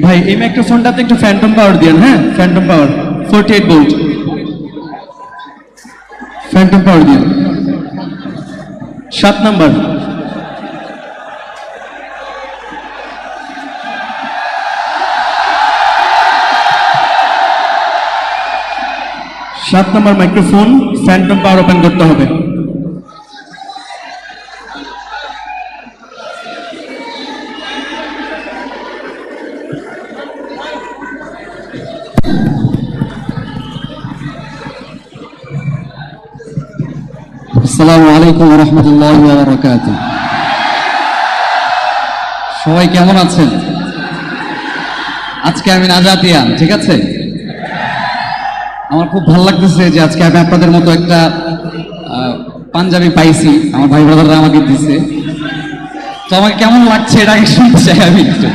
ভাই এই মাইক্রোফোনটাতে একটু ফ্যান্টম পাওয়ার দিন, হ্যাঁ ফ্যান্টম পাওয়ার 48 ভোল্ট ফ্যান্টম পাওয়ার দিন। 7 নাম্বার। মাইক্রোফোন ফ্যান্টম পাওয়ার ওপেন করতে হবে। আসসালামু আলাইকুম ওয়া রাহমাতুল্লাহি ওয়া বারাকাতুহু। সবাই কেমন আছেন? আজকে আমি নাজাতিয়ান, ঠিক আছে? আমার খুব ভালো লাগতেছে যে আজকে আমি আপনাদের মতো একটা পাঞ্জাবি পাইছি, আমার ভাই ব্রাদাররা আমাকে দিচ্ছে। তো আমাকে কেমন লাগছে এটা আগে শুনতে চাই আমি একটু।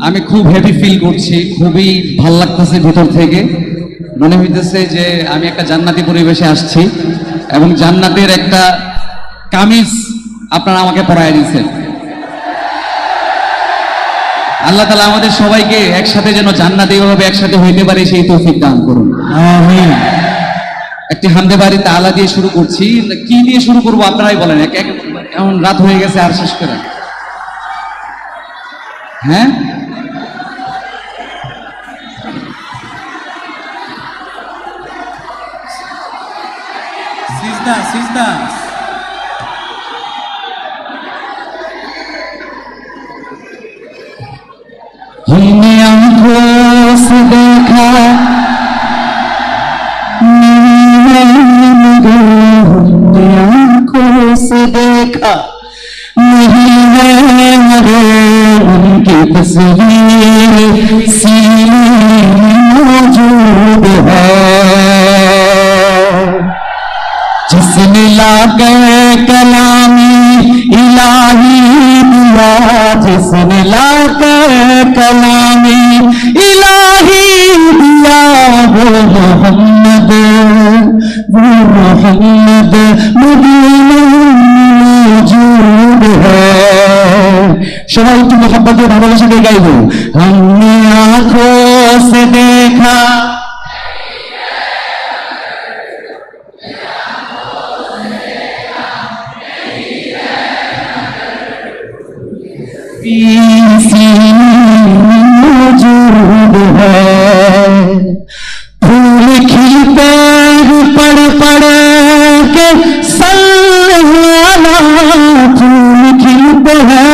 আমি খুব হেভি ফিল করছি, খুবই ভাল লাগতেছে ভিতর থেকে। মনে হইতেছে যে আমি একটা জান্নাতি পরিবেশে আসছি এবং জান্নাতের একটা কামিজ আপনারা আমাকে পরায় দিয়েছেন। আল্লাহ তাআলা আমাদের সবাইকে একসাথে যেন জান্নাতে এইভাবে একসাথে হইতে পারে সেই তৌফিক দান করুন, আমিন। একটি হামদে বাড়ি তাআলা দিয়ে শুরু করছি। কি দিয়ে শুরু করব আপনারাই বলেন। এমন রাত হয়ে গেছে, আর শেষ করে হ্যাঁ সিজদা हमने आंखों से देखा, हमने आंखों से देखा, नहीं है मगर उनकी तस्वीर सीने में मौजूद है। जिसने लाकर कलामी इलाही दिया, जिसने लाकर कलामी इलाही दिया, वो मोहम्मद मदीना मौजूद है। সবাই একটু মোহাম্মদ দিয়ে ভালোবাসা দিয়ে গাইব। हमने आंखों से देखा, मौजूद है। फूल खिलते पड़ पड़ के सल्लल्लाहु, फूल खिलते हैं,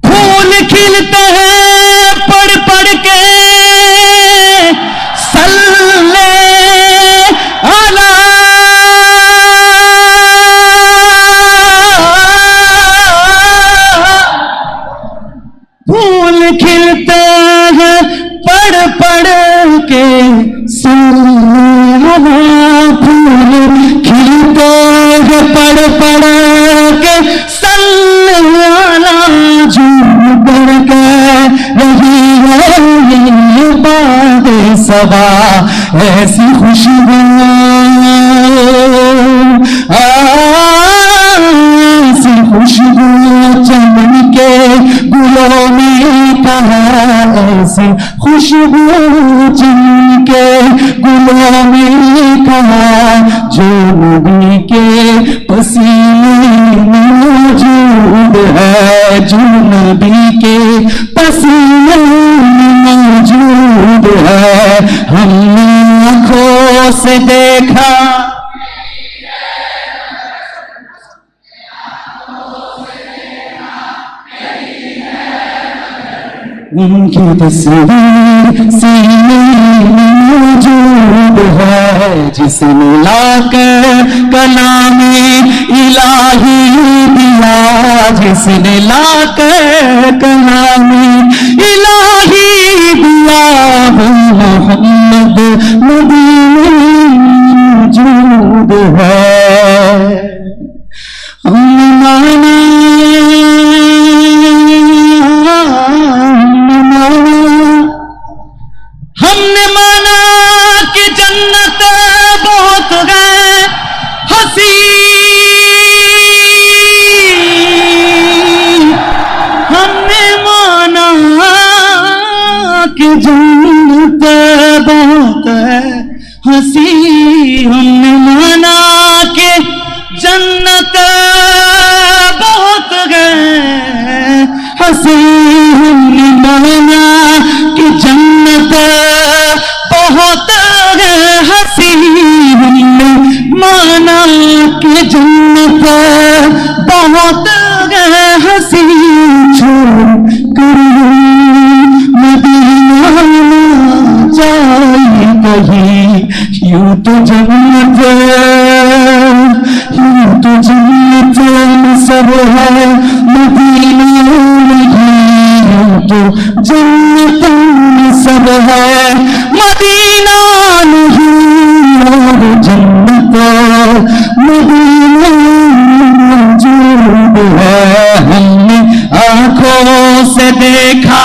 फूल खिलते हैं पड़ पड़ के खिलते हैं पढ़ पढ़ के सल्लल्लाहु, फूल खिलते हैं पढ़ पढ़ के सल्लल्लाहु, झूम बढ़ के रही है ये बात सबा, ऐसी खुशबू ऐसी खुशबू चमन के गुलों में कहाँ, ऐसी खुशबू जिनके गुलों में कहाँ, जो नबी के पसीने में मौजूद है, जो नबी के पसीने में मौजूद है। हमने आँखों से देखा, उनकी तस्वीर सीने में मौजूद है। जिसने लाकर कलामे इलाही दिया, जिसने लाकर कलामे इलाही दिया, वो मोहम्मद मदीना मौजूद है। हमने माना कि जन्नत बहुत है हसीन, कि जन्नत बहुत है हंसी, हमने माना कि जन्नत बहुत है हंसी, हमने माना कि जन्नत बहुत है हंसी, हमने माना कि जन्नत बहुत है हंसी, छोड़ कर मदीना जाए कहीं, यूं तो जन्नत सब है मदीना नहीं, यूं तो जन्नत सब है मदीना नहीं, और जन्नत मदीना मौजूद है, हमने आंखों से देखा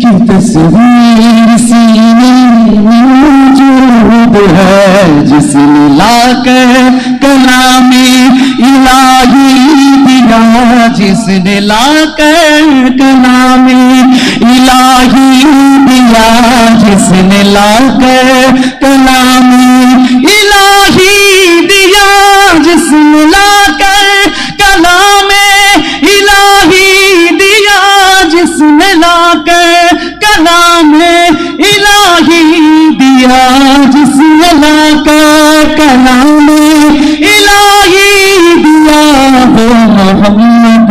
की तस्वीर सीने में मौजूद है, जिसने लाकर कलामे इलाही दिया, जिसने लाकर कलामे इलाही दिया, जिसने लाकर कलामे इलाही दिया, जिसने लाकर कलामे इलाही दिया, जिसने लाकर कलामे इलाही दिया, जिसने लाकर कलामे इलाही दिया, वो मोहम्मद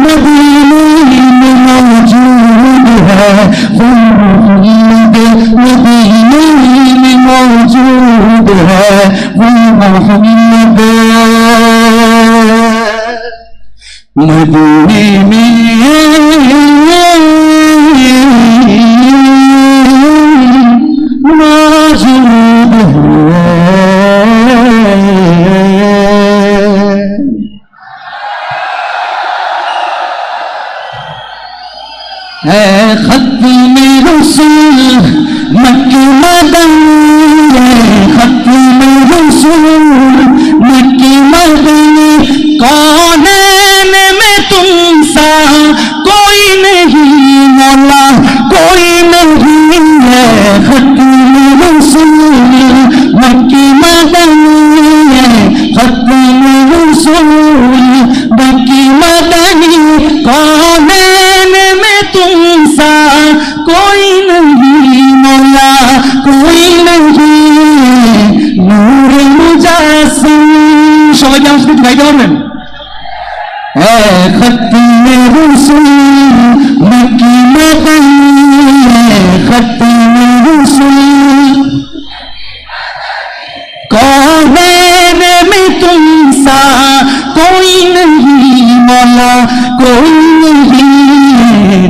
मदीने में मौजूद है, वो मोहम्मद मदीने में मौजूद है, वो मोहम्मद मदीने में मौजूद है खत्म रसूल मक्की मदनी, खत्म रसूल मक्की मदनी, कौनैन में तुम सा कोई नहीं मौला कोई नहीं है, खत्म रसूल मक्की मदनी, खत्म रसूल मक्की मदनी, कौनैन में तुम सा कोई नहीं मौला कोई नहीं, नूर मुजास्सिम, সবাই কি আমার সাথে গাইতে পারবেন? खत्म रसूल मक्की मदनी, खत्म रसूल कौनैन में तुम सा कोई नहीं मौला कोई नहीं,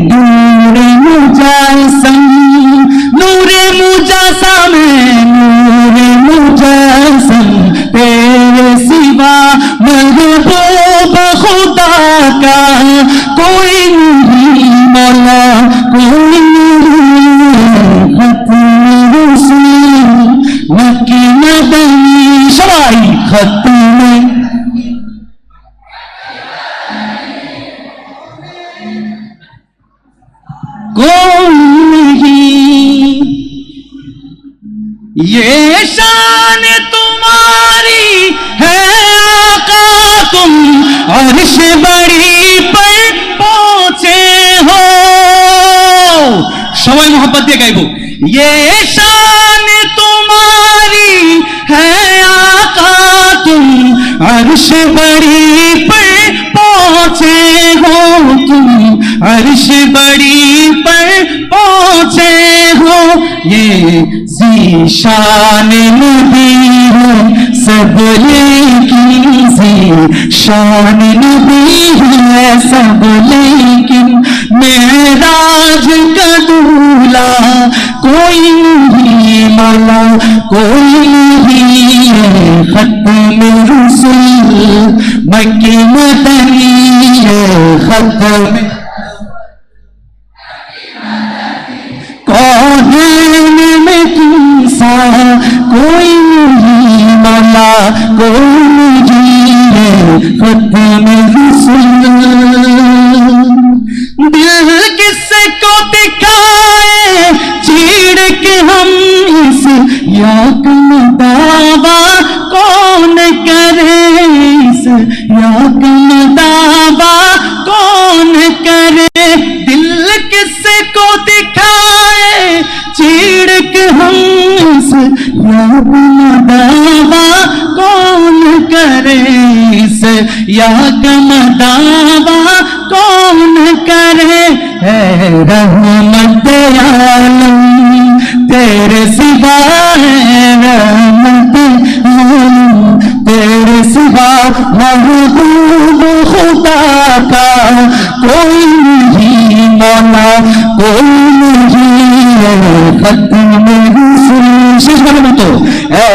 नूर मुजास्सिम, नूर मुजास्सिम, नूर मुजास्सिम, तेरे सिवा महबूब खुदा का कोई नहीं मौला कोई नहीं, खत्म रसूल मक्की मदनी, सबाई खत्म कोई नहीं, ये शान तुम्हारी है आका, तुम अर्श बड़ी पर पहुंचे हो, সবাই मोहब्बत দিয়ে গাইবো, ये शान तुम्हारी है आका, तुम अर्श बड़ी पर पहुंचे हो, तुम अर्श बड़ी पर पहुंचे हो, ये ज़ीशान नबी है सब लेकिन, ज़ीशान नबी है सब लेकिन, मेराज का दूल्हा कोई नहीं मौला कोई नहीं, खत्म रसूल मक्की मदनी, खत्म कौनैन में तुम सा कोई नहीं खत्म हुस्न दिल किससे को दिखाए चीर के हम इस याक में दावा कौन करे इस याक में दावा कौन करे दिल किससे को दिखाए चीर के हम इस याक में दावा कौन करे इस याक में दावा कौन करे है रहमत आलम तेरे सिवा है रहमत आलम तेरे सिवा महबूब खुदा का कोई नहीं मौला कोई नहीं है खत्म हुस्न शेष बार मतो है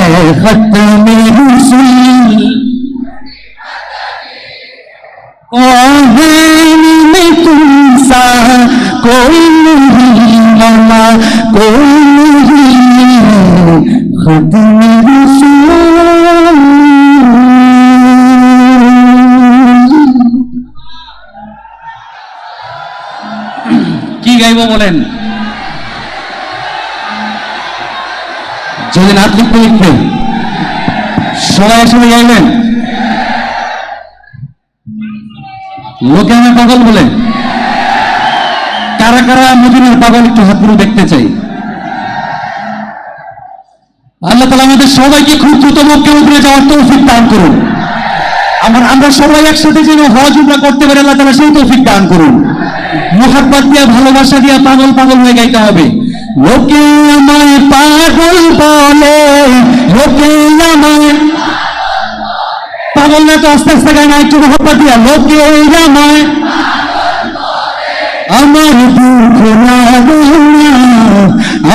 खत्म हुस्न में तुम सा कोई नहीं मौला कोई नहीं खत्म हुस्न কি গাইবো বলেন? যদি নাচ লিখতে লিখতে সবাই একসাথে গাইবেন। লোকে আমার পাগল বলে, কারা কারা মদিনার পাগল একটু হাত তুলে দেখতে চাই। আল্লাহ তাআলা আমাদের সবাইকে খুব দ্রুত মক্কা মদিনায় যাওয়ার তৌফিক দান করুন। আমরা সবাই একসাথে যেন হজ উমরা করতে পারি, আল্লাহ তাআলা সেই তৌফিক দান করুন। মোহাব্বত দিয়া ভালোবাসা দিয়া পাগল পাগল হয়ে গাইতে হবে। লোকে আমায় পাগল বলে, লোকে আমায় পাগল না তো আস্তে আস্তে গায় না, একটু মোহাব্বত দিয়া লোকে আমায় আমার দুঃখ লাগে না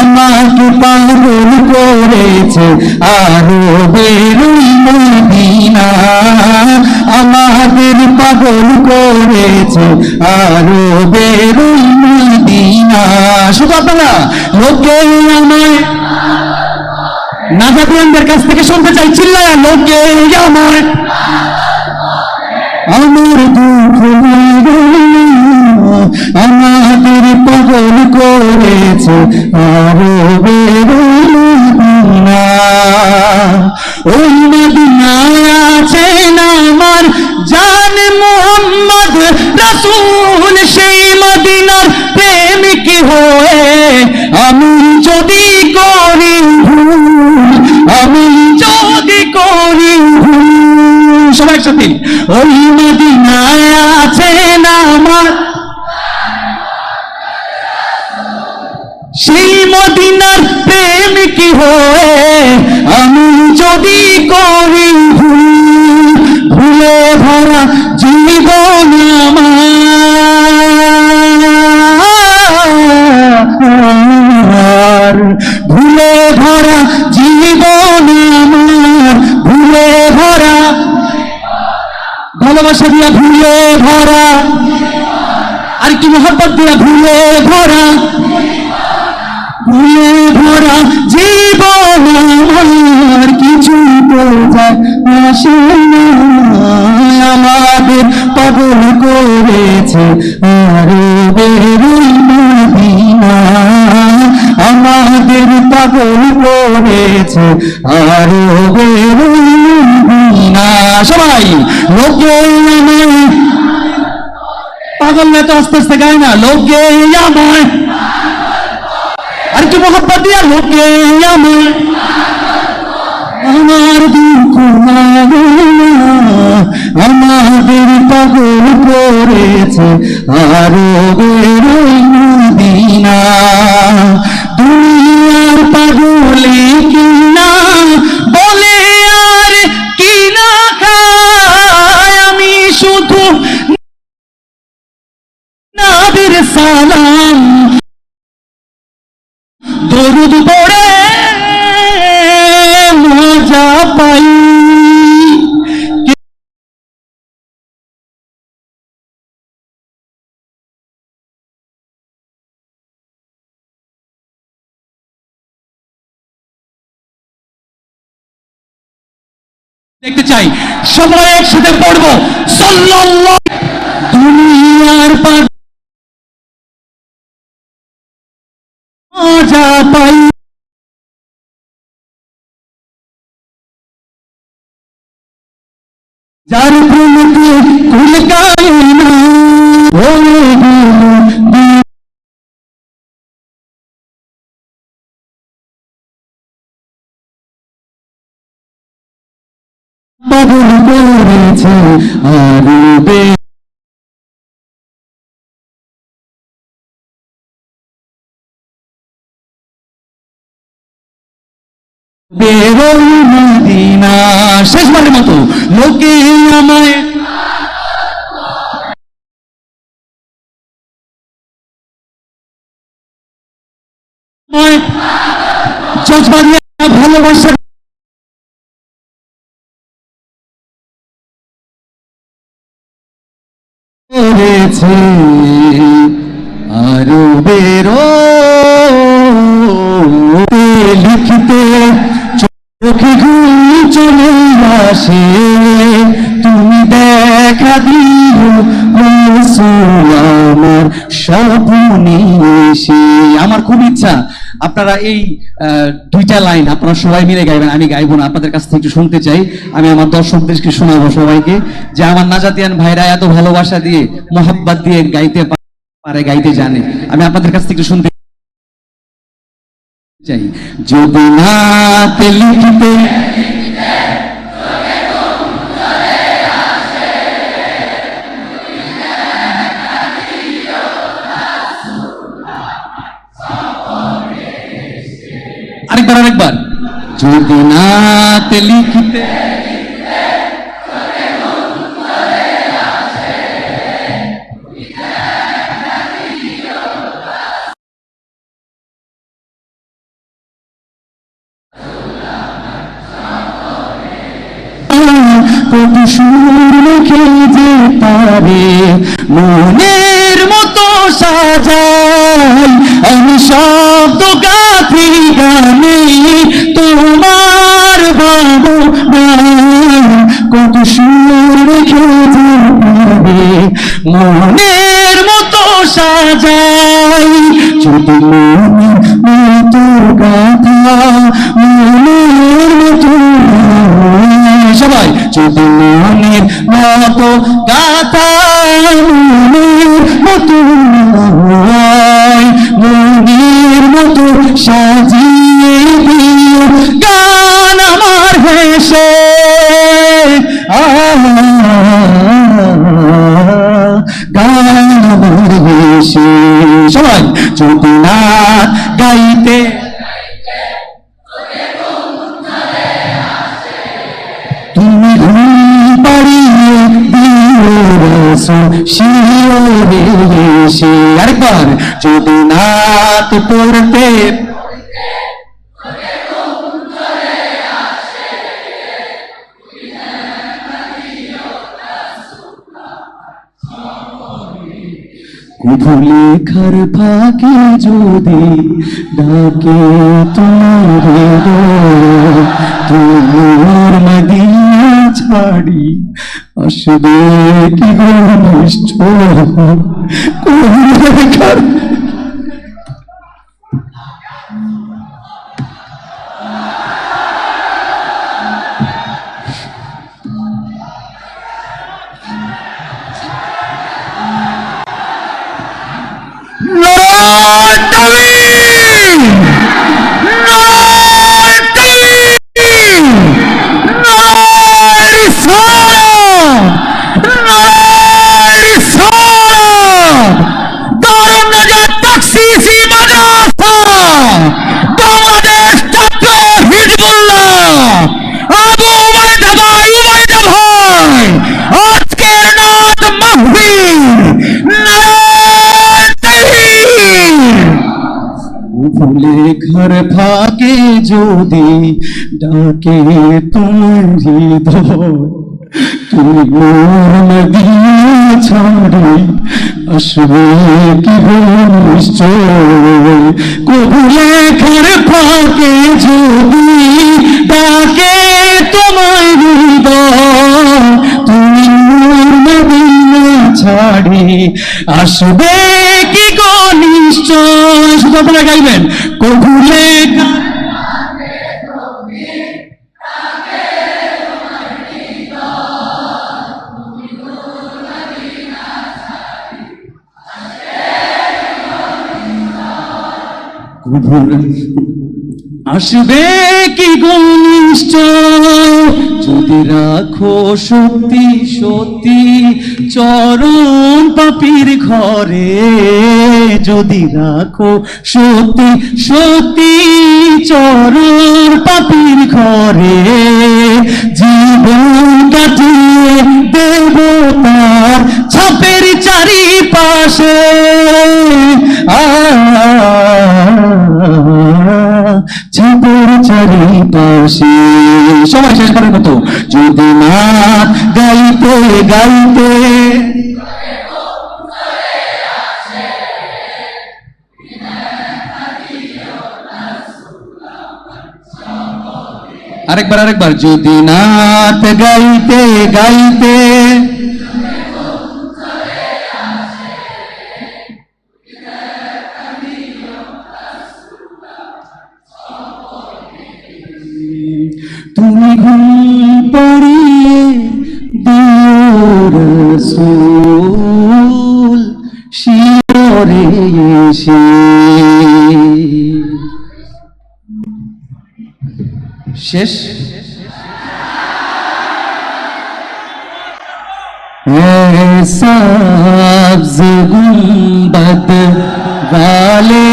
আমাকে পাগল করেছে আরো বেরুই মদিনা আমাদের পাগল করেছে আরো বেরুই মদিনা। শুধু আপনারা লোকে আমায় নাজাবিয়ানদের কাছ থেকে শুনতে চাই চিল্লায়া লোকে আমায় আমার দুঃখ লাগে না আমাদের পাগল করেছে আরো বেরুই মদিনা। ওই মদিনায় আছেন আমার জান মুহাম্মদ রাসূল সেই মদিনার প্রেমিক হয়ে আমি যদি করি ভুল আমি যদি করি ভুল সবাই একসাথে ওই মদিনায় আছেন আমার সেই মদিনার প্রেমিক হয়ে আমি যদি করি ভুল ভুলে ভরা জীবন আমার ভুলে ভরা জীবন আমার ভুলে ভরা ভালোবাসা দিয়া ভুলে ভরা আর কি মোহাব্বত দিয়া ভুলে ভরা ভুলে ভরা জীবন আমার কিছু বোঝায় আসে না আমাদের পাগল করেছে আরো বেরুই মদিনা আমাদের পাগল করেছে আরো বেরুই মদিনা। সবাই লোকে আমায় পাগল না তো আস্তে আস্তে গায় না লোকে আমায় আর কি মোহাব্বত দিয়া লোকে আমায় আমার দুঃখ লাগে না আমাদের পাগল করেছে আরো বেরুই মদিনা। দুনিয়ার পাগলে কিনা বলে আর কিনা খায় আমি শুধু নাবির সালাম দরুদ পড়ে মজা পাই। দেখতে চাই সবাই একসাথে পড়বো সাল্লাল্লাহু দুনিয়ার মজা পাই যার প্রেমকে কুলকায় না বলে গেল পাগল করেছে আর বেরোই মদিনা শেষবারের মতো লোকে আমায় জজবাড়িয়া ভালোবাসা করেছে আরো বেরো লিখতে চোখে ঘুম চলে আসে তুমি দেখা দিও আমার স্বপ্নে এসে। আমার খুব ইচ্ছা আপনারা এই দুইটা লাইন আপনারা সবাই মিলে গাইবেন, আমি গাইবো না, আপনাদের কাছ থেকে একটু শুনতে চাই। আমি আমার দর্শকদেরকে শোনাবো সবাইকে যে আমার নাজাতিয়ান ভাইরা এত ভালোবাসা দিয়ে মোহাব্বত দিয়ে গাইতে পারে, গাইতে জানে। আমি আপনাদের কাছ থেকে একটু শুনতে চাই। যদি নাতে লিখতে আরেকবার যদি নাতে লিখতে কত সুর লিখে যে পারে মনের মতো সাজাই আমি শব্দ গাথি গানে তোমার বাবু কত সুর লিখে যে পারে মনের মতো সাজাই যদি মনের মতো গাথা মনের মতো সবাই যদি মনের মতো গাথা মনের মতো মনের মতো সাজিয়ে দিও গান আমার হেসে গান আমার হেসে সবাই যদি না গাইতে তুমি ঘুম পাড়িয়ে দিও শিওরে এসে। আরেকবার যদি নাত পড়তে লেখার ফাঁকে যদি ডাকে তোমার তোমার মদিনা ছাড়ি আসবে কি ঘনিষ্ঠ কোন লেখার লেখার ফাঁকে যদি ডাকে তোমার হৃদয় তুমি মোর মদিনা ছাড়ি আসবে কি নিশ্চয় কবু লেখার ফাঁকে যদি ডাকে তোমার হৃদয় তুমি নূর মদিনা ছাড়ি আসবে কি গো নিশ্চয়। শুধু আপনারা গাইবেন কবুলে আসবে কি ঘনিষ্ঠ যদি রাখো সত্যি সত্যি চরণ পাপীর ঘরে, যদি রাখো সত্যি সত্যি চরণ পাপীর ঘরে, জীবন কাটিয়ে দেবতার ছাপের চারিপাশে ছাপের চারিপাশে। সবাই শেষ করার মতো যদি না গাইতে গাইতে আরেকবার যদি নাথ গাইতে গাইতে তুমি ঘুম পড়িয়ে দিও রাসূল শিরে এসে। শেষ। सब्ज़ गुंबद वाले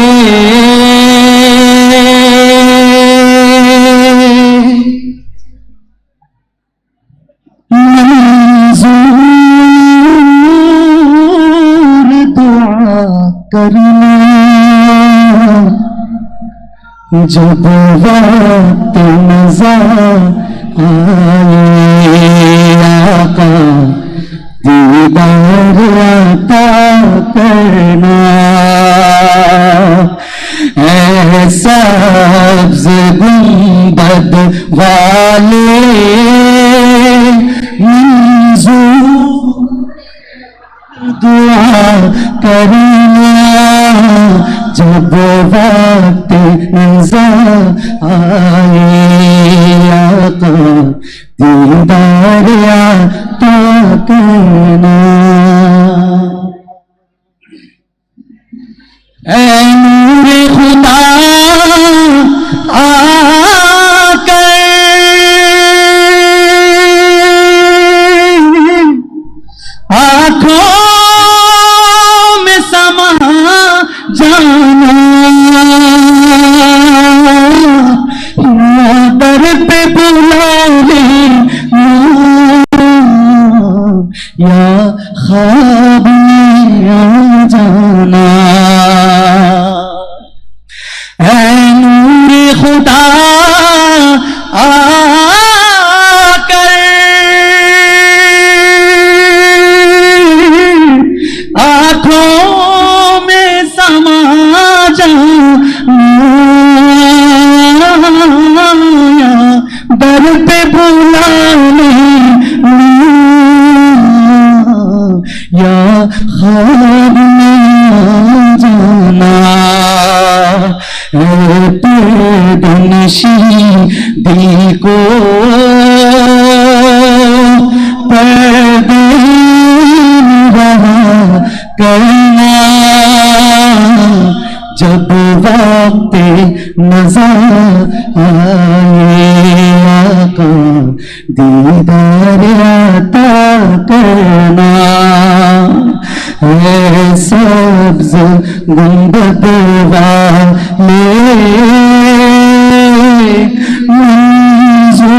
मंजूर दुआ करना जब वक्त नज़र आए आका दीदार अता करना। सब्ज़ गुंबद वाले मंजूर दुआ करना जब वक्त नज़र आए आका दीदार अता करना। ऐ नूरे खुदा आकर आँखों में समा जाना, दर पे बुला ले या ख्वाब में आ जाना। ऐ नूरे खुदा आकर आँखों में समा जाना, दर पे बुला ले या ख्वाब में जाना। पेदनशी दिल को पर्दे रहा करना जब वक्त नज़र आए आका दीदार अता करना। सब्ज़ गुंबद वाले मंजूर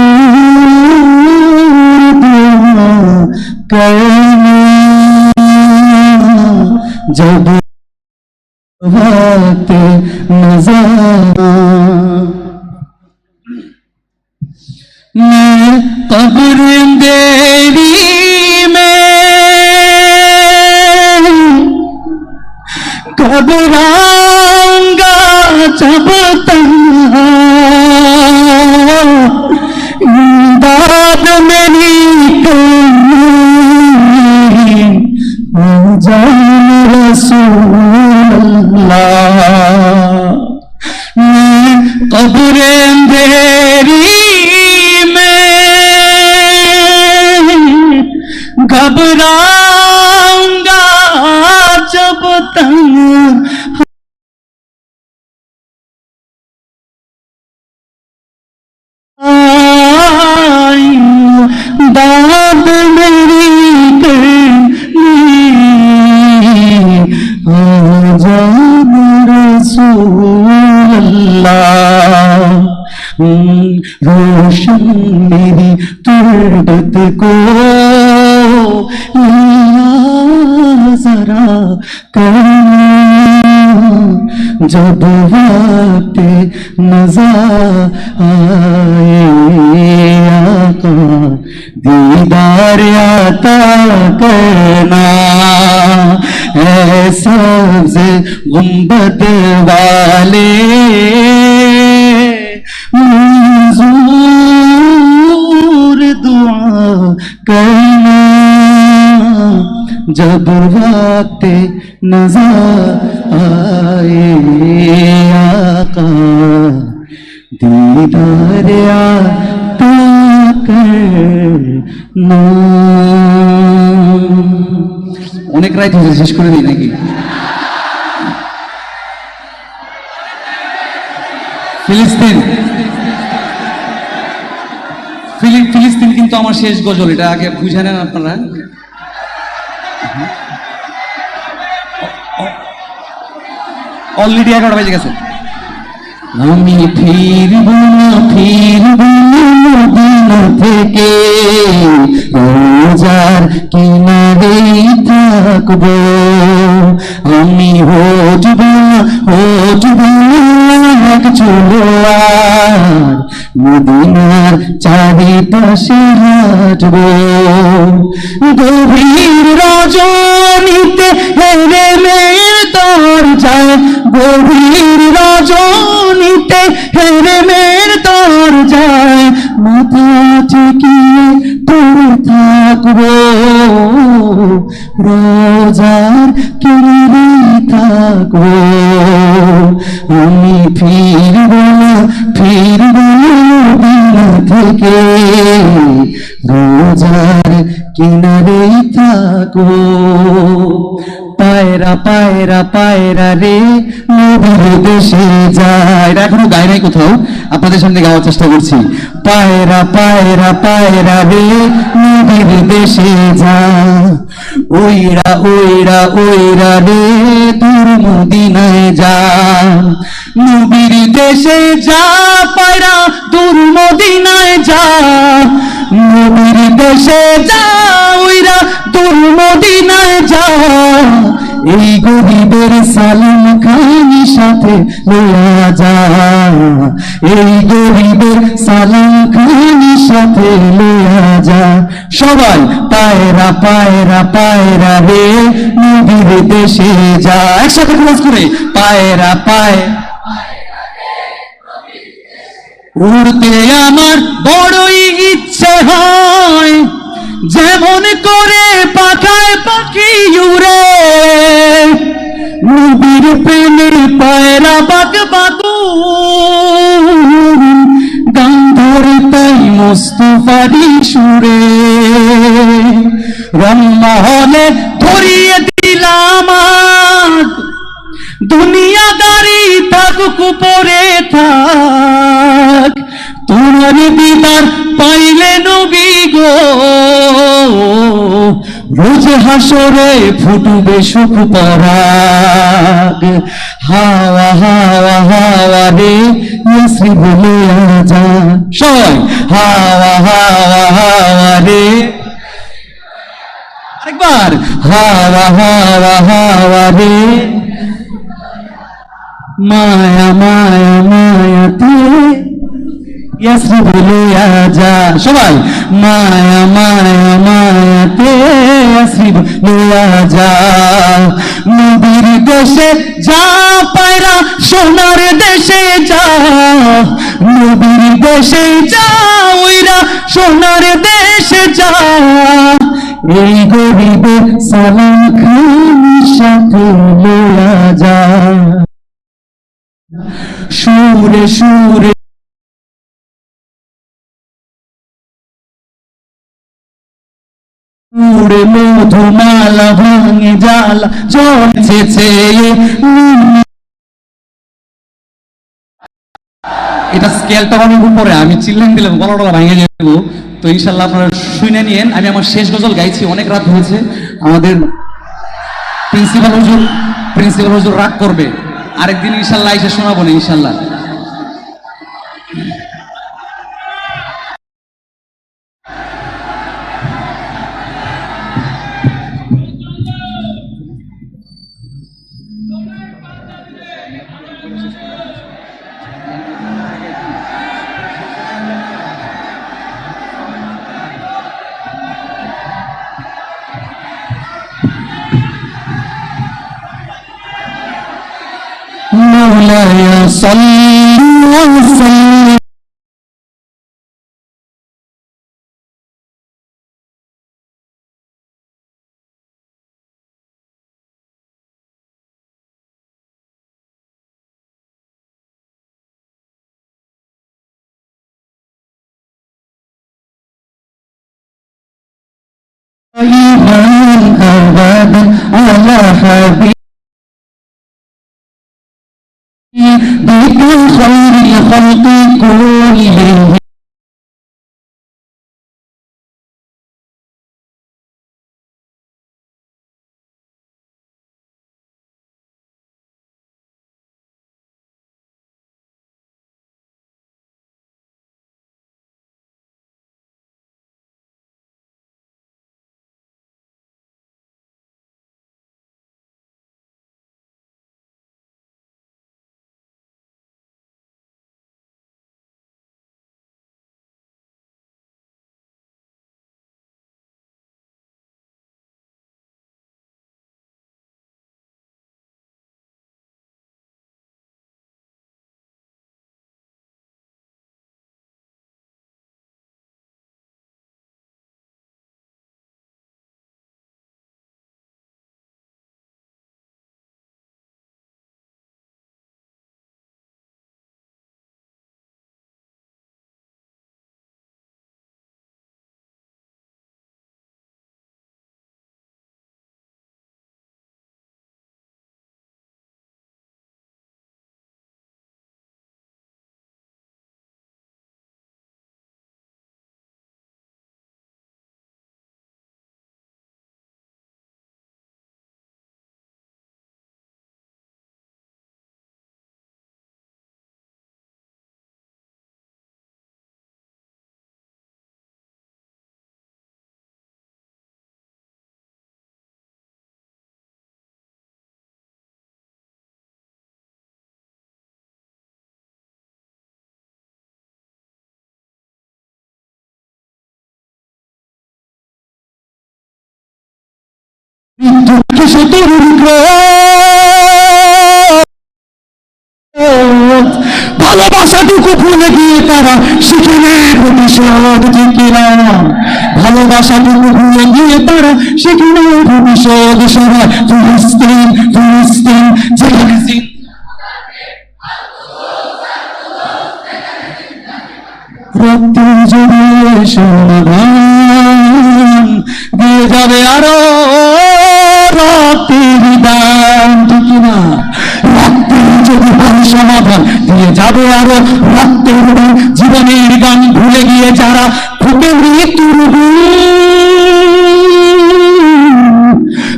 दुआ करना जब वक्त नज़र। मैं कब्र अंधेरी में घबराऊंगा जब तन्हा, इमदाद मेरी जाऊंगा जब तक दाद मेरी करनी आजान रसूल अल्लाह रोशन मेरी तुरबत को जरा करना जब वक्त नजर आए आका दीदार आता करना ऐ सब्ज़ गुंबद वाले मंजूर दुआ करना जब वक्त नजर आए आका दीदार आता करना। অনেক রাত হয়েছে, শেষ করে দিই নাকি? ফিলিস্তিন ফিলিস্তিন কিন্তু আমার শেষ গজল, এটা আগে বুঝে নেন আপনারা। অলরেডি 11টা বেজে গেছে। আমি ফিরব মদিনা থেকে রোজার কিনারেই থাকবো, আমি হটব এক চুলোয়ার মদিনার চারিপাশে হাঁটবো, গভীর রজনীতে হেরে মেয়ের দরজায়, গভীর রজনীতে হেরে মেয়ের দরজায় মাথা ঠেকিয়ে পড়ে থাকবো, রোজার কিনারে থাকবো, আমি ফিরব মদিনা থেকে রোজার কিনারে থাকবো। পায়রা পায়রা পায়রা রে নবীর দেশে যায়, এটা এখনো গায় নাই কোথাও, আপনাদের সামনে গাওয়ার চেষ্টা করছি। পায়রা পায়রা পায়রা রে নবীর দেশে যায়, ওইরা ওইরা ওইরা রে দূর মদিনায় যা, নবীর দেশে যা পায়রা দূর মদিনায় যা, নবীর দেশে যা ওইরা দূর মদিনায় যা, এই গরিবের সালাম খানি সাথে লইয়া যা, এই গরিবের সালাম খানি সাথে লইয়া যা। সবাই পায়রা পায়রা পায়রা রে নবীর দেশে যা, একসাথে ক্লাস করে পায়রা পায়। উড়তে আমার বড়ই ইচ্ছে হয়, যেমন করে পাখায় পাখি উড়ে, নবীর প্রেমের পায়রা বাক বাদুর গান ধরে তাই মুস্তাফারি সুরে, রমমহলে ধরিয়ে দিলাম দুনিয়াদারি থাকুক পরে থাক, তোমার দিদার পাইলে নবী গো, রোজ হাসরে ফুটবে সুখ পরাগ, হাওয়া হাওয়া হাওয়া রে ইয়াসরিব লইয়া যা, সবাই হাওয়া হাওয়া হাওয়া রে, আরেকবার হাওয়া হাওয়া হাওয়া রে, মায়া মায়া মায়াতে ইয়াসরিব লইয়া যা, সবাই মায়া মায়া মায়াতে ইয়াসরিব লইয়া যা, নবীর দেশে যা পায়রা সোনার দেশে যা, নবীর দেশে যা ওইরা সোনার দেশে যা, এই গরিবের সালাম খানি সাথে লইয়া যা, সুরে সুরে উড়ে মধুমালা ভাঙে জালা জ্বলছে এটা স্কেলটা অনেক উপরে, আমি চিল্লেন দিলাম গলা টলা ভেঙে যাবো। তো ইনশাল্লাহ আপনারা শুনে নিয়েন। আমি আমার শেষ গজল গাইছি, অনেক রাত হয়েছে। আমাদের প্রিন্সিপাল হুজুর রাগ করবে, আরেকদিন ইনশাল্লাহ এসে শোনাবো না ইনশাল্লাহ। مولاي صل وسلم أبدا على حبيبي بك خير الخلق كلهم ভালোবাসাটুকু ভুলে গিয়ে তারা শিখে নেয় প্রতিশোধ, ঠিক না? ভালোবাসাটুকু ভুলে গিয়ে তারা শিখে নেয় প্রতিশোধ। সবাই ফিলিস্তিন ফিলিস্তিন যেখানে রক্তে জড়িয়ে সমাধান দিয়ে যাবে আরো রক্তের দান, ঠিক না? রক্তের যদি হয় সমাধান দিয়ে যাবে আরো রক্তের দান। জীবনের গান ভুলে গিয়ে যারা ফুটে মৃত্যুর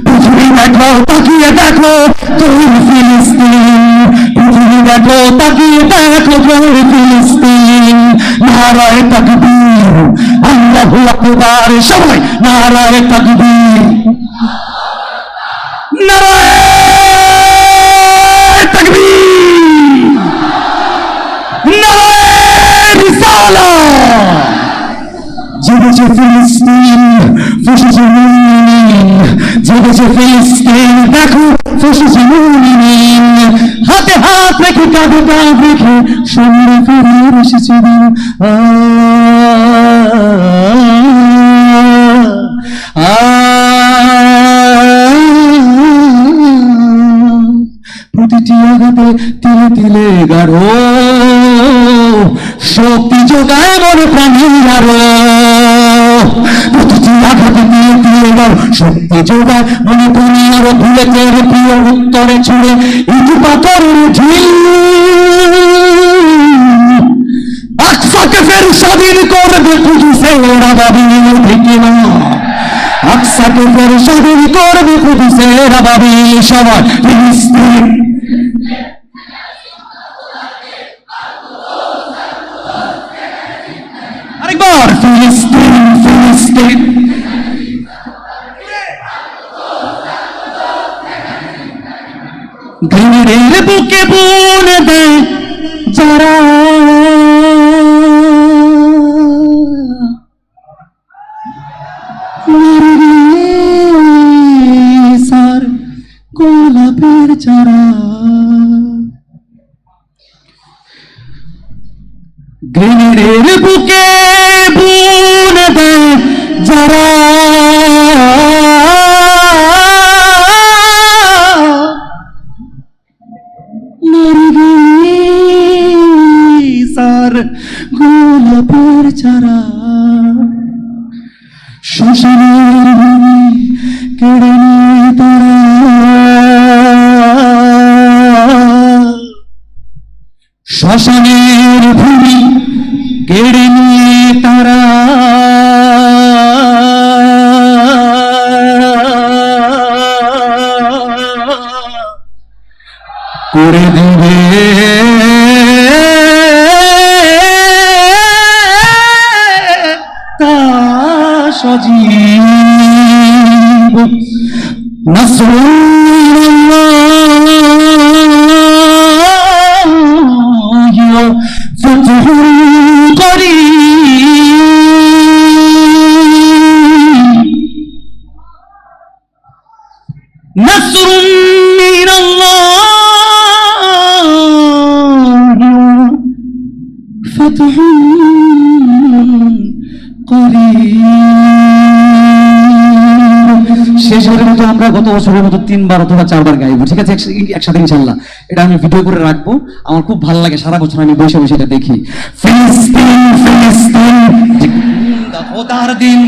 পৃথিবী দেখো তাকিয়ে দেখো তোর ফিলিস্তিন, পৃথিবী দেখো তাকিয়ে দেখো তোর ফিলিস্তিন। নারায়ে তাকবীর, আল্লাহু আকবার, সবাই নারায়ে তাকবীর, নারায়ে তাকবীর, নারায়ে রিসালাত। জেগেছে ফিলিস্তিন, ফুঁসেছে মুমিন, জেগেছে ফিলিস্তিন, দেখো ফুঁসেছে মুমিন। হাতে হাত রেখে কাঁধে কাঁধ রেখে সামনে ফিরে এসেছে দিন। প্রতিটি আঘাতে তিলে তিলে গাঢ় শক্তি যোগায় মনে প্রাণীর আরো। প্রতিটি আঘাতে তিলে তিলে দাও শক্তি যোগায় মনে দুনিয়ার ভুলে তেরে প্রিয় উত্তরে ছুড়ে ইটু পাথরের ঢিল আকসাকে ফের স্বাধীন করবে কুদুসের আবাবিল থেকে না আকসাকে ফের স্বাধীন করবে কুদুসের আবাবিল সবাই ফিলিস্তিন আরেকবার ফিলিস্তিন ফিলিস্তিন ঘৃণের বুকে বুনে দেয় যারা সার গোলাপের চারা ঘৃণের বুকে বুনে দেয় যারা সার গোলাপের চারা শ্মশানের ভূমি কেড়ে নিয়ে তারা শ্মশানের ভূমি কেড়ে নিয়ে তারা করে দেবে তা সজীব নাসরুল্লাহ ফাতহুল করিম নাসরুম মিনাল্লাহ ফাতহুল শেষবারের মতো আমরা গত বছরের মতো 3 বার অথবা 4 বার গাইবো, ঠিক আছে? একসাথে ইনশাল্লাহ। এটা আমি ভিডিও করে রাখবো, আমার খুব ভালো লাগে, সারা বছর আমি বসে বসে এটা দেখি। ফিলিস্তিন ফিলিস্তিন খোদার দিন,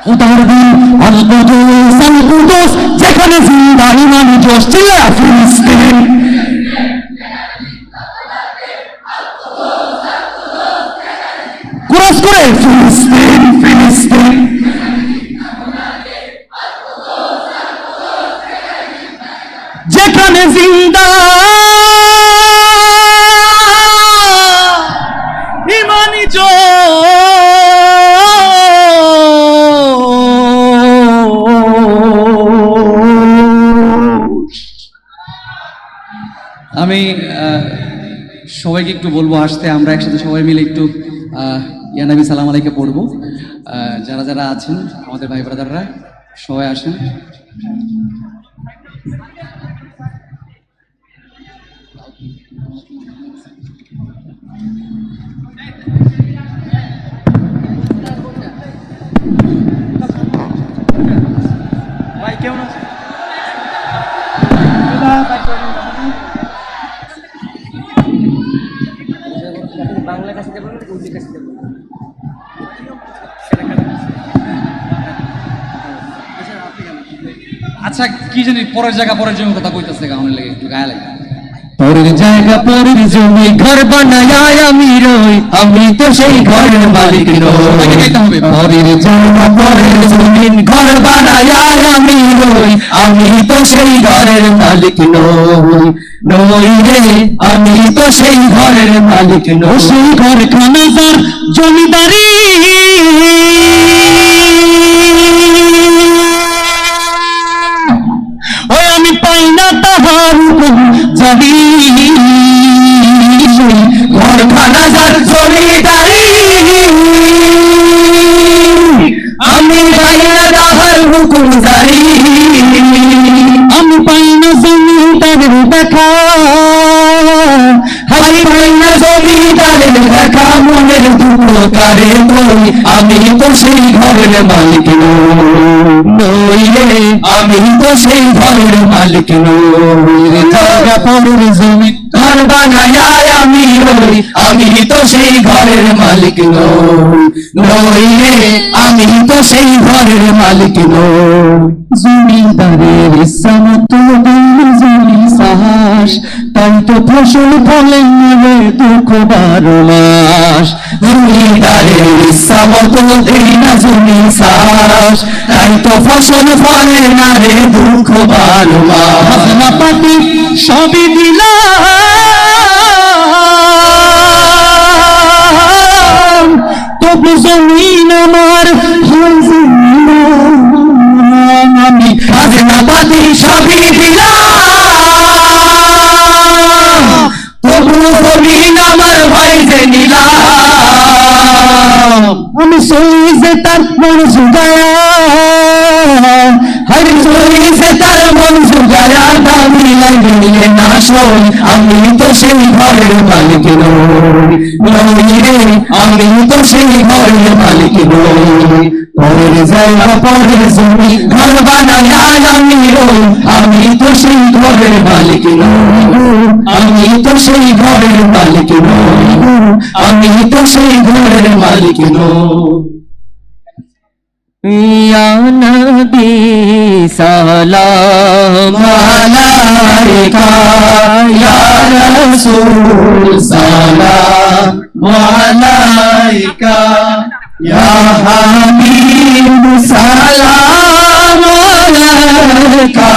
খোদার দিন, আল কুদুস যেখানে জিন্দা ইমান জোশ, চিল্লা ফিলিস্তিন ক্রস করে ফিলিস্তিন ফিলিস্তিন যেখানে জিন্দা ইমানি আমি সবাইকে একটু বলবো আসতে, আমরা একসাথে সবাই মিলে একটু ইয়া নবী সালাম আলাইকে পড়বো। যারা যারা আছেন আমাদের ভাই ব্রাদাররা সবাই আসেন। ভাই কেমন আছেন? বাংলা কাছে দেবো না উর্দু কাছে দেবো? আচ্ছা কি জানি পরের জায়গা পরের জমি কথা কইতাছে গাউনের লাগে, একটু গায়ে লাগে। পরের জায়গা পরের জমি ঘর বানায় আমি রই, আমি তো সেই ঘরের মালিক নই। পরের জায়গা পরের জমি ঘর বানায় আমি রই, আমি তো সেই ঘরের মালিক নই। নই রে আমি তো সেই ঘরের মালিক নই। সেই ঘর খানাদার জমিদারি ওই আমি পাই না তাহার জানি, ঘর খানাদার জমিদারি আমি পাই না তাহার হুকুম জারি। আমি পাই না জমিদারের দেখা, আমি পাই না জমিদারের দেখা, মনের দুঃখ কারে বই, আমি তো সেই ঘরের মালিক নই রে, আমি তো সেই ঘরের মালিক নই। জায়গা পরের জমি ঘর বানায় আমি রই, আমি তো সেই ঘরের মালিক নই রে, আমি তো সেই ঘরের মালিক নই। জমিদারের ইচ্ছা মতো দিন জমি সাহস, তাই তো ফসল ফলে নেবে দুঃখ 12 মাস। জমিদারের ইচ্ছা মতো দিন জমি সাহস, তাই তো ফসল ফলে না রে দুঃখ 12 মাস। হাসনা পাতি সবই দিলাম, তবু জমিন আমার আমি খাজনা পাতি সবই দিলাম, তবু জমিন আমার ভাই যে নিলাম। আমি সই যে তার মন জুগায়া, হরি সই যে তার মন জুগায়া, দামি লাগিয়ে না সই, আমি তো সেই ঘরের মালিক নই রে, আমি তো সেই ঘরের মালিক নই। পরের জায়গা পরের জমি ঘর বানায় আমি রই, আমি তো সেই ঘরের মালিক নই, আমি তো সেই ঘরের মালিক নই, আমি তো সেই ঘরের মালিক নই। ইয়া নবী সালাম আলাইকা, ইয়া রাসূল সালাম আলাইকা, ইয়া হাবিব সালাম আলাইকা,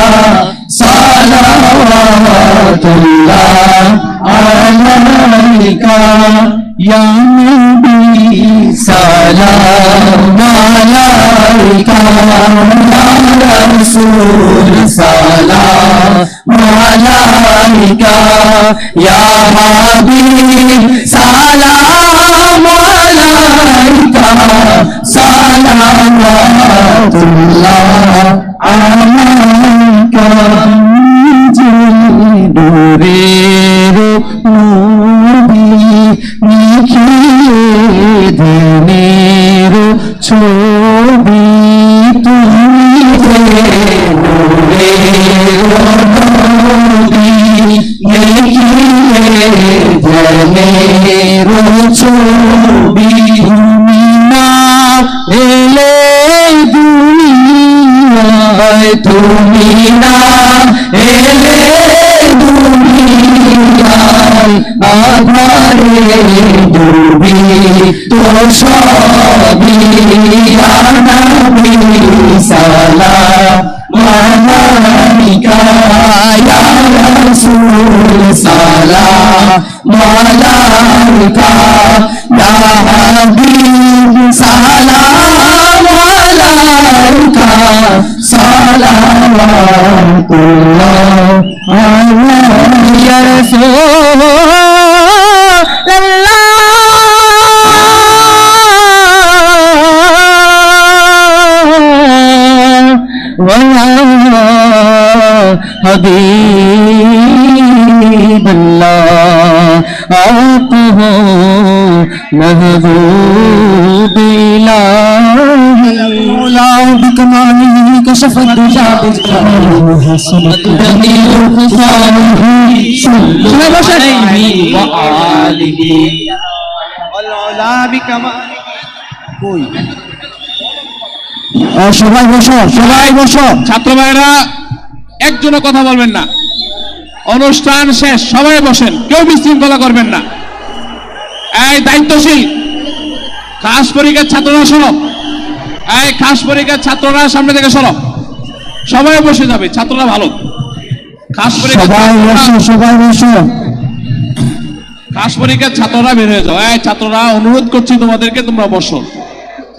সালাওয়াতুল্লাহ আলাইকা, ইয়া নবী সালাম আলাইকা, ইয়া রাসূল সালাম আলাইকা, ইয়া হাবিব সালাম আলাইকা, সালাওয়াতুল্লাহ আলাইকা। নূরের নবী নিখিয়ে দিনের ছবি, তুমি নূরের নবী নিখিয়ে দিনের ছবি, তুমি না এলে দুনিয়ায়, তুমি না এলে দুনিয়ায়, আধারে ডুবি তো সবই, ইয়া নবী সালাম আলাইকা, ইয়া রাসূল সালাম আলাইকা, ইয়া হাবিব সালাম আলাইকা, সালাওয়াতুল্লাহ আলাইকা, ইয়া রাসূলাল্লাহ हबीबल्लाह, आप हो महबूब इलाही, मौला बिकमालिही कशफत दुजा बिजलालिही, हसनत जमील खुफालिही सल्लल्लाहु व आलिही, मौला बिकमाल। কই সবাই বসো, সবাই বসো। ছাত্র ভাইরা একজনও কথা বলবেন না, অনুষ্ঠান শেষ, সবাই বসেন, কেউ বিশৃঙ্খলা করবেন না। এই দায়িত্বশীল খাস পরীক্ষার ছাত্ররা সরো, এই খাস পরীক্ষার ছাত্ররা সামনে থেকে সরো, সবাই বসে যাবে, ছাত্ররা ভালো। খাস পরীক্ষার সবাই বসো, সবাই বসো। খাস পরীক্ষার ছাত্ররা বের হয়ে যাও। এই ছাত্ররা অনুরোধ করছি তোমাদেরকে, তোমরা বসো,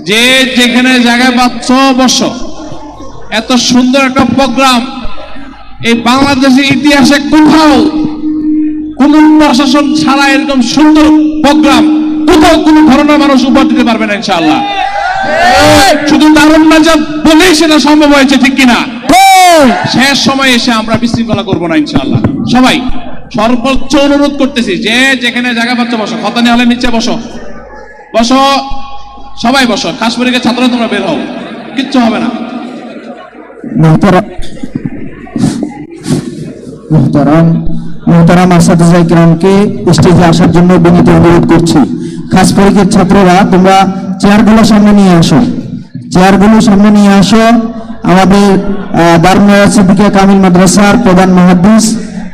যে যেখানে জায়গায় পাচ্ছ বসো। এত সুন্দর একটা প্রোগ্রাম এই বাংলাদেশের ইতিহাসে কোথাও কোন প্রশাসন ছাড়া এরকম সুন্দর প্রোগ্রাম কোথাও কোন ধরনের মানুষ উপহার দিতে পারবে না ইনশাআল্লাহ। শুধু দারুণ নাজাত বলেই সেটা সম্ভব হয়েছে, ঠিক কিনা? শেষ সময় এসে আমরা বিশৃঙ্খলা করবো না ইনশাআল্লাহ। সবাই সর্বোচ্চ অনুরোধ করতেছি, যে যেখানে জায়গা পাচ্ছ বসো, খতানি হলে নিচে বসো, বসো, সবাই বসো। খাস পরীক্ষার ছাত্ররা তোমরা বের হও, কিচ্ছু হবে না। মোহতারাম মোহতারাম আসাদুজাই কিরামকে স্টেজে আসার জন্য বিনীত অনুরোধ করছি। খাস পরীক্ষার ছাত্ররা তোমরা চেয়ারগুলো সামনে নিয়ে আসো, চেয়ারগুলো সামনে নিয়ে আসো। আমাদের দারুল সিদ্দিকিয়া কামিল মাদ্রাসার প্রধান মুহাদ্দিস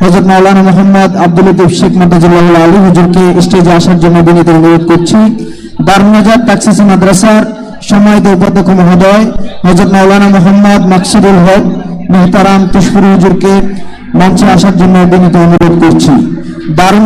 হযরত মাওলানা মোহাম্মদ আব্দুল লতিফ শেখ মাদ্দাজিল্লাহুল আলী হুজুরকে স্টেজে আসার জন্য বিনীত অনুরোধ করছি। দারুল নাজাত তাকসিসি মাদ্রাসার সম্মানিত উপাধ্যক্ষ মহোদয় হযরত মাওলানা মোহাম্মদ মাকসুদুল হক মোহতারাম তুশপুরি হুজুরকে মঞ্চে আসার জন্য বিনীত অনুরোধ করছি। দারুল